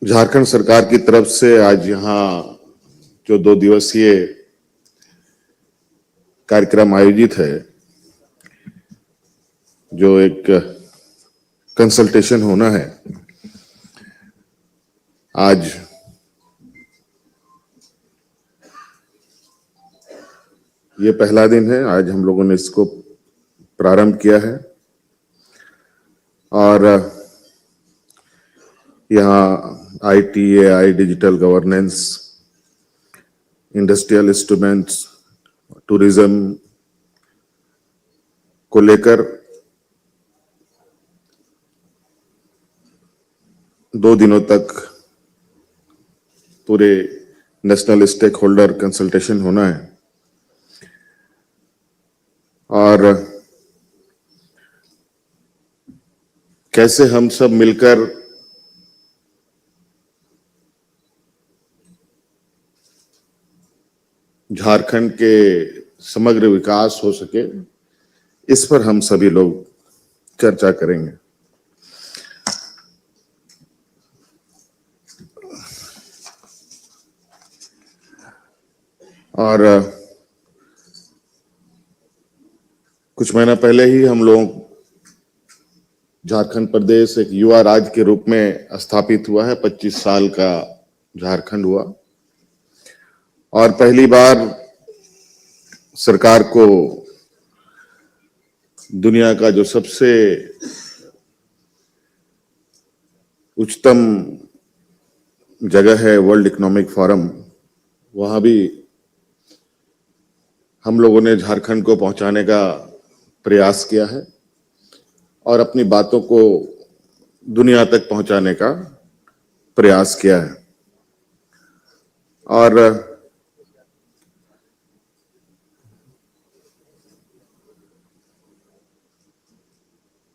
झारखंड सरकार की तरफ से आज यहाँ जो 2 दिवसीय कार्यक्रम आयोजित है, जो एक कंसल्टेशन होना है, आज ये पहला दिन है। आज हम लोगों ने इसको प्रारंभ किया है और यहाँ ITAI, digital governance, industrial instruments, tourism को लेकर 2 दिनों तक पूरे नेशनल स्टेक होल्डर कंसल्टेशन होना है और कैसे हम सब मिलकर झारखंड के समग्र विकास हो सके, इस पर हम सभी लोग चर्चा करेंगे। और कुछ महीना पहले ही हम लोग झारखंड प्रदेश एक युवा राज्य के रूप में स्थापित हुआ है। 25 साल का झारखंड हुआ और पहली बार सरकार को दुनिया का जो सबसे उच्चतम जगह है, वर्ल्ड इकोनॉमिक फोरम, वहां भी हम लोगों ने झारखंड को पहुंचाने का प्रयास किया है और अपनी बातों को दुनिया तक पहुंचाने का प्रयास किया है। और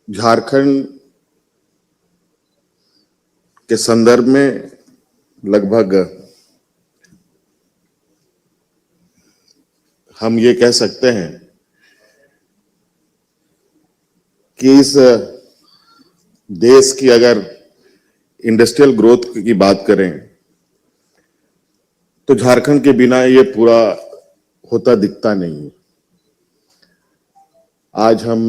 झारखंड के संदर्भ में लगभग हम ये कह सकते हैं कि इस देश की अगर इंडस्ट्रियल ग्रोथ की बात करें तो झारखंड के बिना ये पूरा होता दिखता नहीं है। आज हम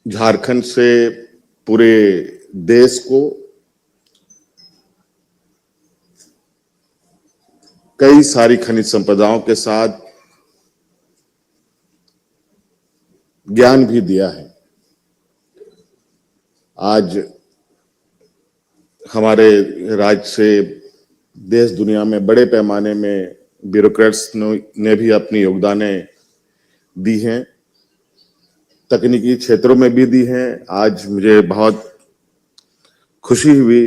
झारखंड से पूरे देश को कई सारी खनिज संपदाओं के साथ ज्ञान भी दिया है। आज हमारे राज्य से देश दुनिया में बड़े पैमाने में ब्यूरोक्रेट्स ने भी अपनी योगदानें दी हैं, तकनीकी क्षेत्रों में भी दी हैं। आज मुझे बहुत खुशी हुई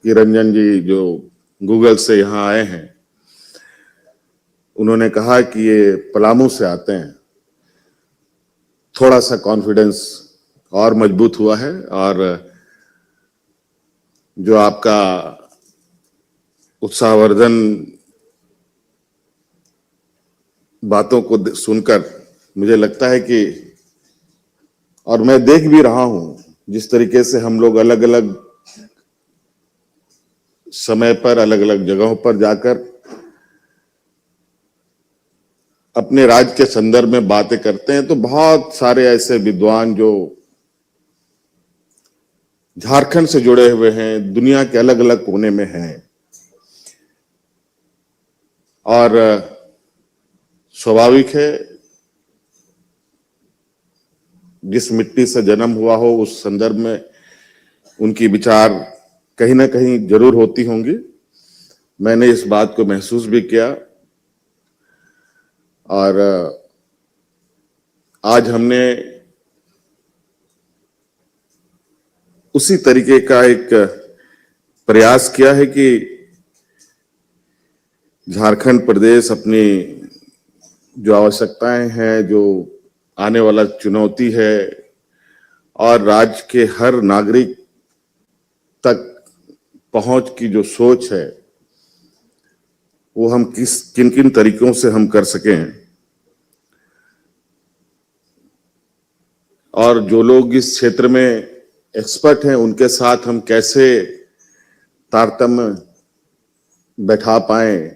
कि रंजन जी जो गूगल से यहाँ आए हैं, उन्होंने कहा कि ये पलामू से आते हैं। थोड़ा सा कॉन्फिडेंस और मजबूत हुआ है और जो आपका उत्साहवर्धन बातों को सुनकर मुझे लगता है कि, और मैं देख भी रहा हूं, जिस तरीके से हम लोग अलग अलग समय पर अलग अलग जगहों पर जाकर अपने राज्य के संदर्भ में बातें करते हैं, तो बहुत सारे ऐसे विद्वान जो झारखंड से जुड़े हुए हैं, दुनिया के अलग अलग कोने में हैं, और स्वाभाविक है जिस मिट्टी से जन्म हुआ हो उस संदर्भ में उनकी विचार कहीं ना कहीं जरूर होती होंगी। मैंने इस बात को महसूस भी किया और आज हमने उसी तरीके का एक प्रयास किया है कि झारखंड प्रदेश अपनी जो आवश्यकताएं हैं, जो आने वाला चुनौती है और राज्य के हर नागरिक तक पहुंच की जो सोच है, वो हम किन किन तरीकों से हम कर सकें। और जो लोग इस क्षेत्र में एक्सपर्ट हैं उनके साथ हम कैसे तारतम्य बैठा पाए,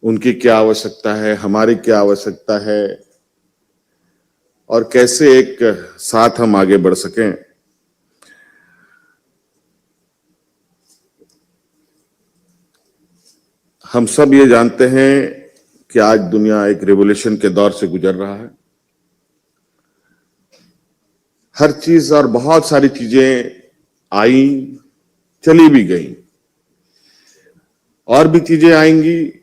उनकी क्या आवश्यकता है, हमारी क्या आवश्यकता है, और कैसे एक साथ हम आगे बढ़ सकें। हम सब ये जानते हैं कि आज दुनिया एक रिवॉल्यूशन के दौर से गुजर रहा है। हर चीज और बहुत सारी चीजें आई, चली भी गई, और भी चीजें आएंगी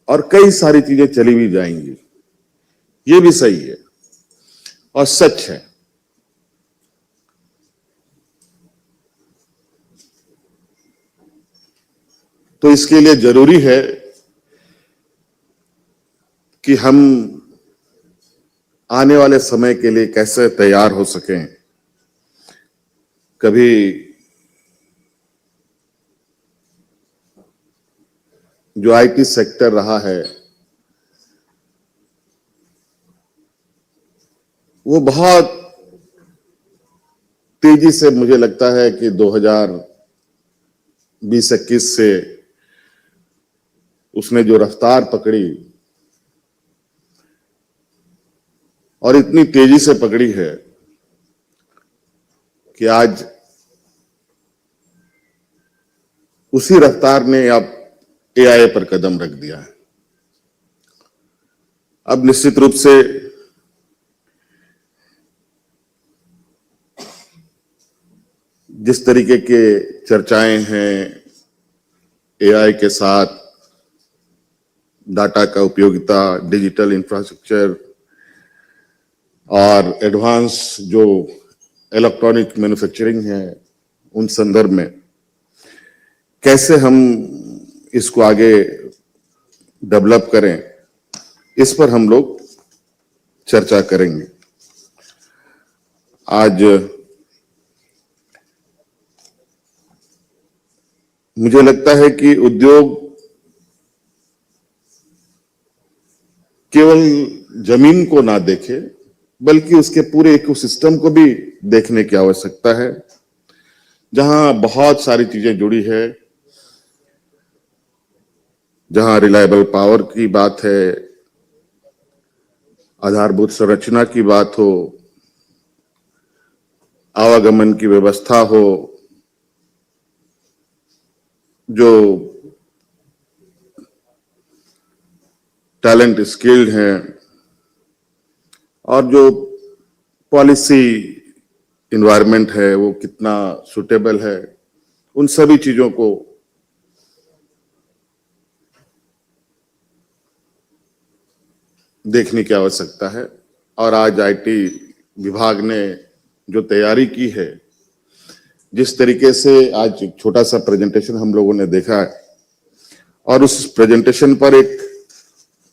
और कई सारी चीजें चली भी जाएंगी। ये भी सही है और सच है। तो इसके लिए जरूरी है कि हम आने वाले समय के लिए कैसे तैयार हो सकें। कभी जो आईटी सेक्टर रहा है वो बहुत तेजी से, मुझे लगता है कि 2020-21 से उसने जो रफ्तार पकड़ी और इतनी तेजी से पकड़ी है कि आज उसी रफ्तार ने अब एआई पर कदम रख दिया है। अब निश्चित रूप से जिस तरीके के चर्चाएं हैं एआई के साथ, डाटा का उपयोगिता, डिजिटल इंफ्रास्ट्रक्चर और एडवांस जो इलेक्ट्रॉनिक मैन्युफैक्चरिंग है, उन संदर्भ में कैसे हम इसको आगे डेवलप करें, इस पर हम लोग चर्चा करेंगे। आज मुझे लगता है कि उद्योग केवल जमीन को ना देखे बल्कि उसके पूरे इकोसिस्टम को भी देखने की आवश्यकता है, जहां बहुत सारी चीजें जुड़ी है, जहां रिलायबल पावर की बात है, आधारभूत संरचना की बात हो, आवागमन की व्यवस्था हो, जो टैलेंट स्किल्ड हैं, और जो पॉलिसी इन्वायरमेंट है वो कितना सुटेबल है, उन सभी चीजों को देखने की आवश्यकता है। और आज आईटी विभाग ने जो तैयारी की है, जिस तरीके से आज एक छोटा सा प्रेजेंटेशन हम लोगों ने देखा है, और उस प्रेजेंटेशन पर एक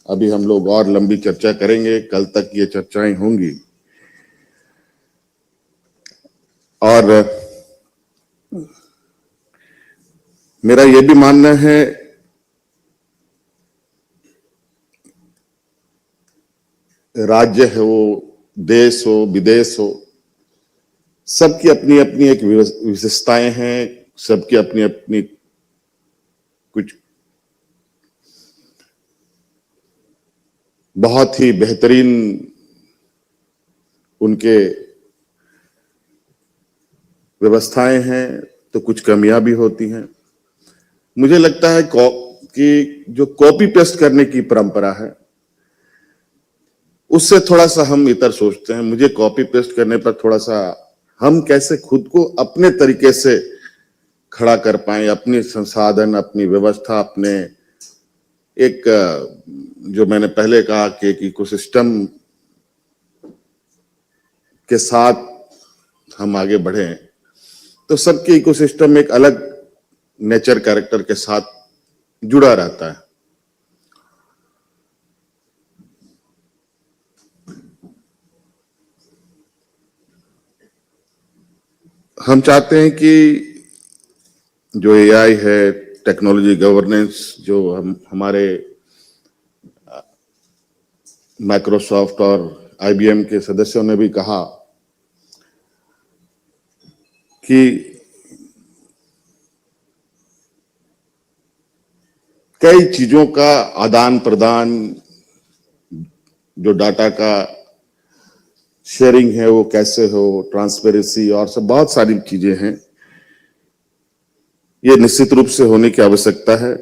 अभी हम लोग और लंबी चर्चा करेंगे, कल तक ये चर्चाएं होंगी। और मेरा ये भी मानना है राज्य हो, देश हो, विदेश हो, सबकी अपनी अपनी एक विशेषताएं हैं, सबकी अपनी अपनी कुछ बहुत ही बेहतरीन उनके व्यवस्थाएं हैं, तो कुछ कमियां भी होती हैं। मुझे लगता है कि जो कॉपी पेस्ट करने की परंपरा है उससे थोड़ा सा हम इतर सोचते हैं। मुझे कॉपी पेस्ट करने पर थोड़ा सा हम कैसे खुद को अपने तरीके से खड़ा कर पाए, अपने संसाधन, अपनी व्यवस्था, अपने एक जो मैंने पहले कहा कि एक इकोसिस्टम के साथ हम आगे बढ़े, तो सबके इकोसिस्टम एक अलग नेचर कैरेक्टर के साथ जुड़ा रहता है। हम चाहते हैं कि जो एआई है, टेक्नोलॉजी गवर्नेंस, जो हमारे माइक्रोसॉफ्ट और आईबीएम के सदस्यों ने भी कहा कि कई चीजों का आदान प्रदान, जो डाटा का शेयरिंग है वो कैसे हो, ट्रांसपेरेंसी और सब बहुत सारी चीजें हैं, ये निश्चित रूप से होने की आवश्यकता है।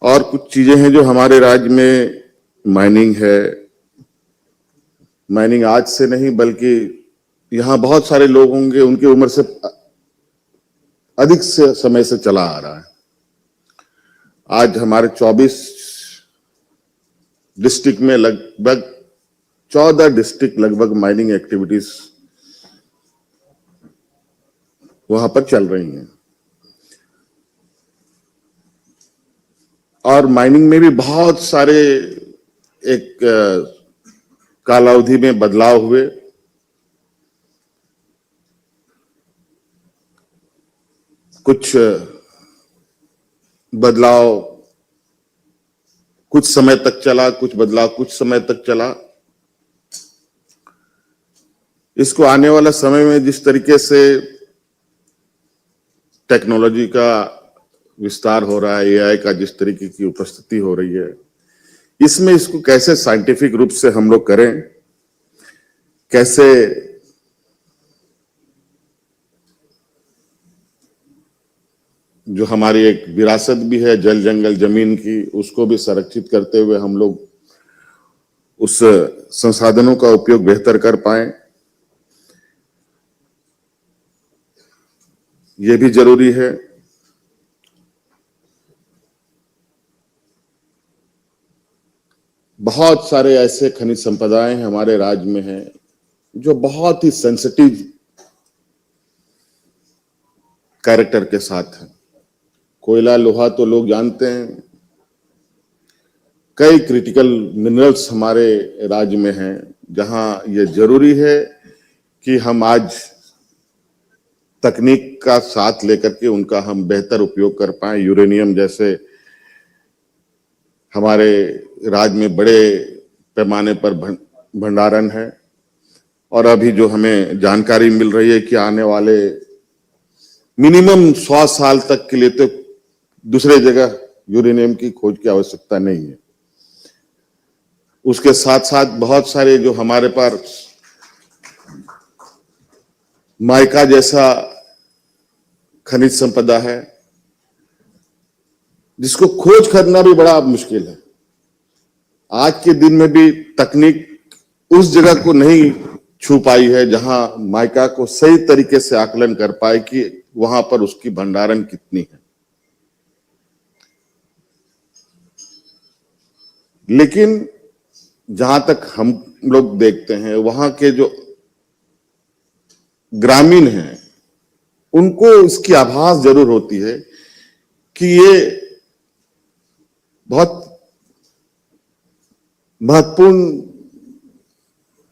और कुछ चीजें हैं जो हमारे राज्य में माइनिंग है, माइनिंग आज से नहीं बल्कि यहां बहुत सारे लोग होंगे उनकी उम्र से अधिक से समय से चला आ रहा है। आज हमारे 24 डिस्ट्रिक्ट में लगभग 14 डिस्ट्रिक्ट लगभग माइनिंग एक्टिविटीज वहां पर चल रही हैं। और माइनिंग में भी बहुत सारे एक कालावधि में बदलाव हुए। कुछ बदलाव कुछ समय तक चला, कुछ बदलाव कुछ समय तक चला। इसको आने वाला समय में जिस तरीके से टेक्नोलॉजी का विस्तार हो रहा है, एआई का जिस तरीके की उपस्थिति हो रही है, इसमें इसको कैसे साइंटिफिक रूप से हम लोग करें, कैसे जो हमारी एक विरासत भी है जल जंगल जमीन की, उसको भी संरक्षित करते हुए हम लोग उस संसाधनों का उपयोग बेहतर कर पाए, ये भी जरूरी है। बहुत सारे ऐसे खनिज संपदाएं हमारे राज्य में हैं जो बहुत ही सेंसिटिव कैरेक्टर के साथ है। कोयला, लोहा तो लोग जानते हैं, कई क्रिटिकल मिनरल्स हमारे राज्य में हैं जहां ये जरूरी है कि हम आज तकनीक का साथ लेकर के उनका हम बेहतर उपयोग कर पाए। यूरेनियम जैसे हमारे राज्य में बड़े पैमाने पर भंडारण है और अभी जो हमें जानकारी मिल रही है कि आने वाले मिनिमम 100 साल तक के लिए तो दूसरे जगह यूरेनियम की खोज की आवश्यकता नहीं है। उसके साथ साथ बहुत सारे जो हमारे पास माइका जैसा खनिज संपदा है जिसको खोज करना भी बड़ा मुश्किल है। आज के दिन में भी तकनीक उस जगह को नहीं छू पाई है जहां माइका को सही तरीके से आकलन कर पाए कि वहां पर उसकी भंडारण कितनी है। लेकिन जहां तक हम लोग देखते हैं वहां के जो ग्रामीण हैं उनको इसकी आभास जरूर होती है कि ये बहुत महत्वपूर्ण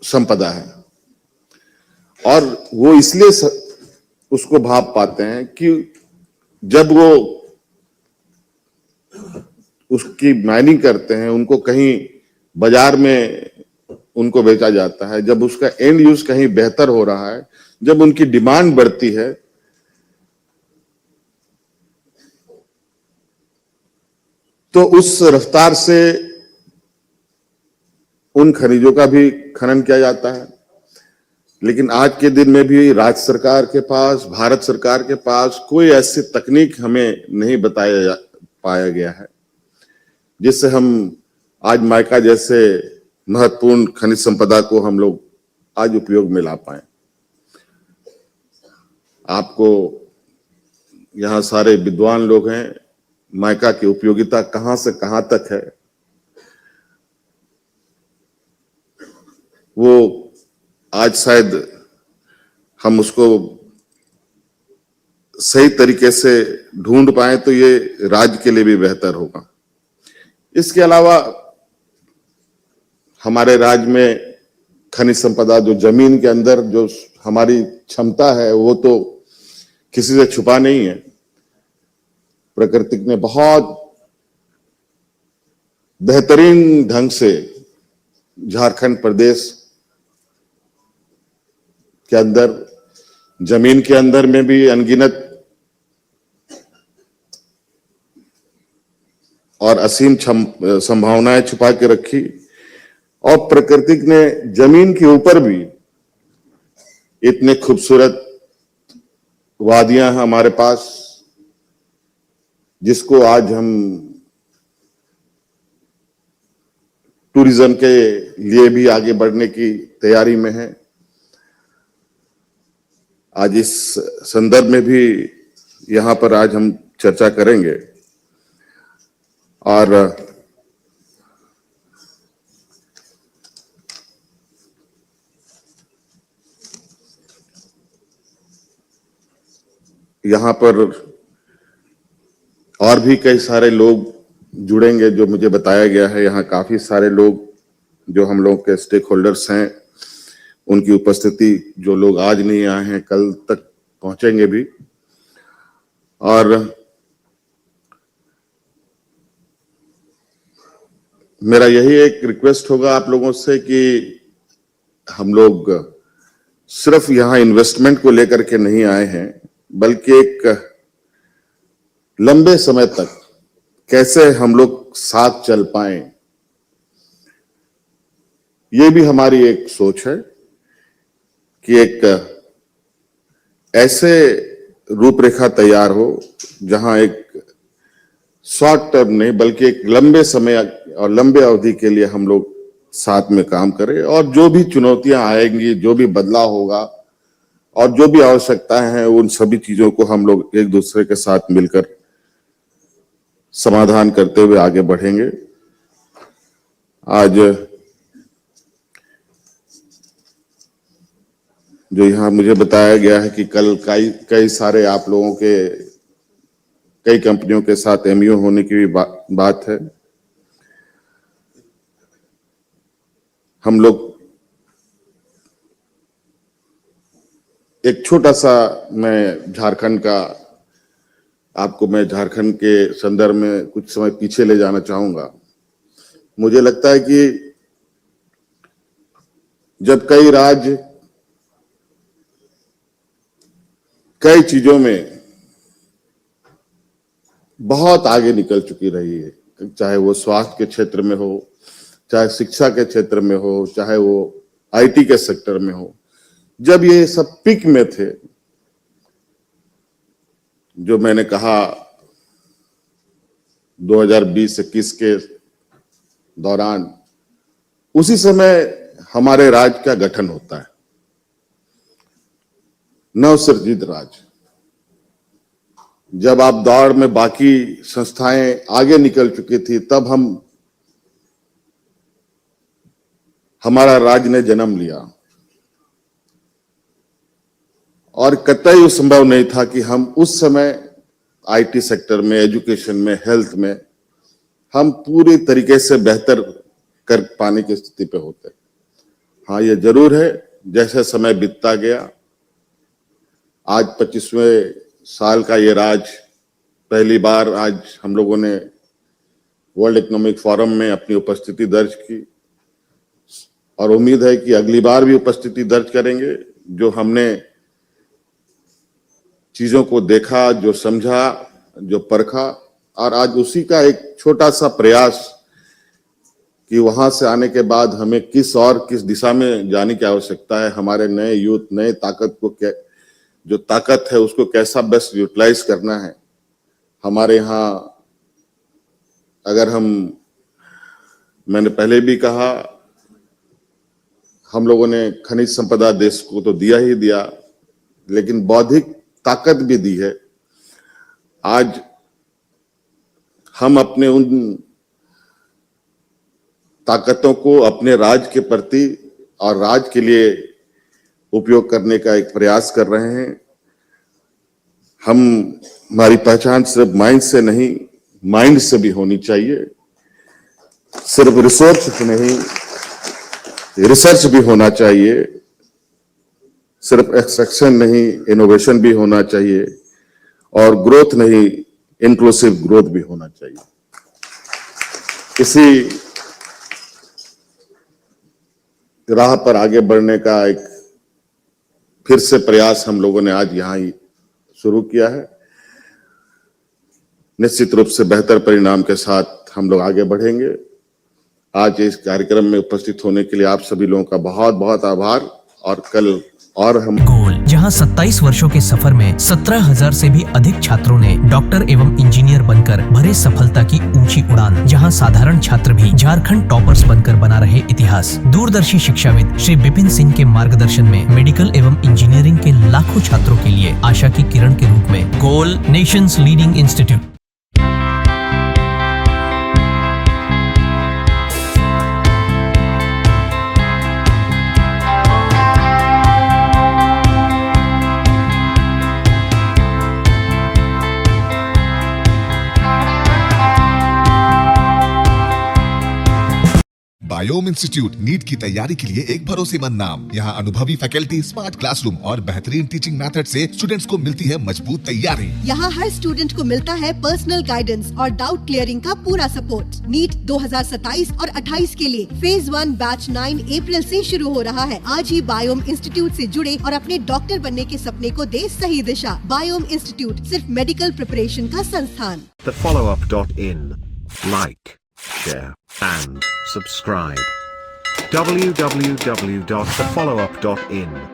संपदा है और वो इसलिए उसको भाप पाते हैं कि जब वो उसकी माइनिंग करते हैं, उनको कहीं बाजार में उनको बेचा जाता है, जब उसका एंड यूज कहीं बेहतर हो रहा है, जब उनकी डिमांड बढ़ती है, तो उस रफ्तार से उन खनिजों का भी खनन किया जाता है। लेकिन आज के दिन में भी राज्य सरकार के पास, भारत सरकार के पास कोई ऐसी तकनीक हमें नहीं पाया गया है जिससे हम आज माइका जैसे महत्वपूर्ण खनिज संपदा को हम लोग आज उपयोग में ला पाए। आपको यहां सारे विद्वान लोग हैं, माइका की उपयोगिता कहां से कहां तक है वो आज शायद हम उसको सही तरीके से ढूंढ पाए तो ये राज्य के लिए भी बेहतर होगा। इसके अलावा हमारे राज्य में खनिज संपदा जो जमीन के अंदर जो हमारी क्षमता है वो तो किसी से छुपा नहीं है। प्रकृति ने बहुत बेहतरीन ढंग से झारखंड प्रदेश के अंदर जमीन के अंदर में भी अनगिनत और असीम संभावनाएं छुपा के रखी, और प्रकृति ने जमीन के ऊपर भी इतने खूबसूरत वादियां हैं हमारे पास, जिसको आज हम टूरिज्म के लिए भी आगे बढ़ने की तैयारी में हैं। आज इस संदर्भ में भी यहां पर आज हम चर्चा करेंगे। और यहां पर और भी कई सारे लोग जुड़ेंगे, जो मुझे बताया गया है। यहाँ काफी सारे लोग जो हम लोग के स्टेक होल्डर्स हैं, उनकी उपस्थिति, जो लोग आज नहीं आए हैं कल तक पहुंचेंगे भी। और मेरा यही एक रिक्वेस्ट होगा आप लोगों से कि हम लोग सिर्फ यहाँ इन्वेस्टमेंट को लेकर के नहीं आए हैं, बल्कि एक लंबे समय तक कैसे हम लोग साथ चल पाए, ये भी हमारी एक सोच है कि एक ऐसे रूपरेखा तैयार हो जहां एक शॉर्ट टर्म नहीं बल्कि एक लंबे समय और लंबे अवधि के लिए हम लोग साथ में काम करें, और जो भी चुनौतियां आएंगी, जो भी बदलाव होगा और जो भी आवश्यकताएं हैं, उन सभी चीजों को हम लोग एक दूसरे के साथ मिलकर समाधान करते हुए आगे बढ़ेंगे। आज जो यहाँ मुझे बताया गया है कि कल कई सारे आप लोगों के कई कंपनियों के साथ एमयू होने की भी बात है। हम लोग एक छोटा सा, मैं झारखंड के संदर्भ में कुछ समय पीछे ले जाना चाहूंगा। मुझे लगता है कि जब कई राज्य कई चीजों में बहुत आगे निकल चुकी रही है, चाहे वो स्वास्थ्य के क्षेत्र में हो, चाहे शिक्षा के क्षेत्र में हो, चाहे वो आईटी के सेक्टर में हो, जब ये सब पीक में थे, जो मैंने कहा 2020-21 के दौरान, उसी समय हमारे राज्य का गठन होता है, नवसृजित राज्य। जब आप दौड़ में बाकी संस्थाएं आगे निकल चुकी थी, तब हमारा राज्य ने जन्म लिया, और कतई संभव नहीं था कि हम उस समय आईटी सेक्टर में, एजुकेशन में, हेल्थ में हम पूरी तरीके से बेहतर कर पाने की स्थिति पे होते। हाँ, ये जरूर है, जैसे समय बीतता गया, आज 25वें साल का ये राज, पहली बार आज हम लोगों ने वर्ल्ड इकोनॉमिक फोरम में अपनी उपस्थिति दर्ज की, और उम्मीद है कि अगली बार भी उपस्थिति दर्ज करेंगे। जो हमने चीजों को देखा, जो समझा, जो परखा, और आज उसी का एक छोटा सा प्रयास कि वहां से आने के बाद हमें किस दिशा में जाने की आवश्यकता है, हमारे नए यूथ, नए ताकत को जो ताकत है उसको कैसा बेस्ट यूटिलाइज करना है। हमारे यहाँ अगर मैंने पहले भी कहा, हम लोगों ने खनिज संपदा देश को तो दिया ही दिया, लेकिन बौद्धिक ताकत भी दी है। आज हम अपने उन ताकतों को अपने राज्य के प्रति और राज्य के लिए उपयोग करने का एक प्रयास कर रहे हैं। हमारी पहचान सिर्फ माइंड से नहीं, माइंड से भी होनी चाहिए। सिर्फ रिसोर्स नहीं, रिसर्च भी होना चाहिए। सिर्फ एक्सट्रैक्शन नहीं, इनोवेशन भी होना चाहिए, और ग्रोथ नहीं, इंक्लूसिव ग्रोथ भी होना चाहिए। इसी राह पर आगे बढ़ने का एक फिर से प्रयास हम लोगों ने आज यहाँ ही शुरू किया है। निश्चित रूप से बेहतर परिणाम के साथ हम लोग आगे बढ़ेंगे। आज इस कार्यक्रम में उपस्थित होने के लिए आप सभी लोगों का बहुत बहुत आभार। और कल और हम गोल, जहां 27 वर्षों के सफर में 17,000 से भी अधिक छात्रों ने डॉक्टर एवं इंजीनियर बनकर भरे सफलता की ऊंची उड़ान, जहां साधारण छात्र भी झारखंड टॉपर्स बनकर बना रहे इतिहास। दूरदर्शी शिक्षाविद श्री विपिन सिंह के मार्गदर्शन में मेडिकल एवं इंजीनियरिंग के लाखों छात्रों के लिए आशा की किरण के रूप में गोल, nations leading institute. Biome institute NEET की तैयारी के लिए एक भरोसेमंद नाम। यहाँ अनुभवी फैकल्टी, स्मार्ट क्लासरूम और बेहतरीन टीचिंग मेथड से स्टूडेंट्स को मिलती है मजबूत तैयारी। यहाँ हर स्टूडेंट को मिलता है पर्सनल गाइडेंस और डाउट क्लियरिंग का पूरा सपोर्ट। नीट 2027 और 28 के लिए फेज 1 बैच 9 अप्रैल से शुरू हो रहा है। आज ही बायोम इंस्टीट्यूट से जुड़े और अपने डॉक्टर बनने के सपने को दे सही दिशा। बायोम इंस्टीट्यूट सिर्फ मेडिकल प्रिपरेशन का संस्थान। thefollowup.in. Like, share and subscribe. www.thefollowup.in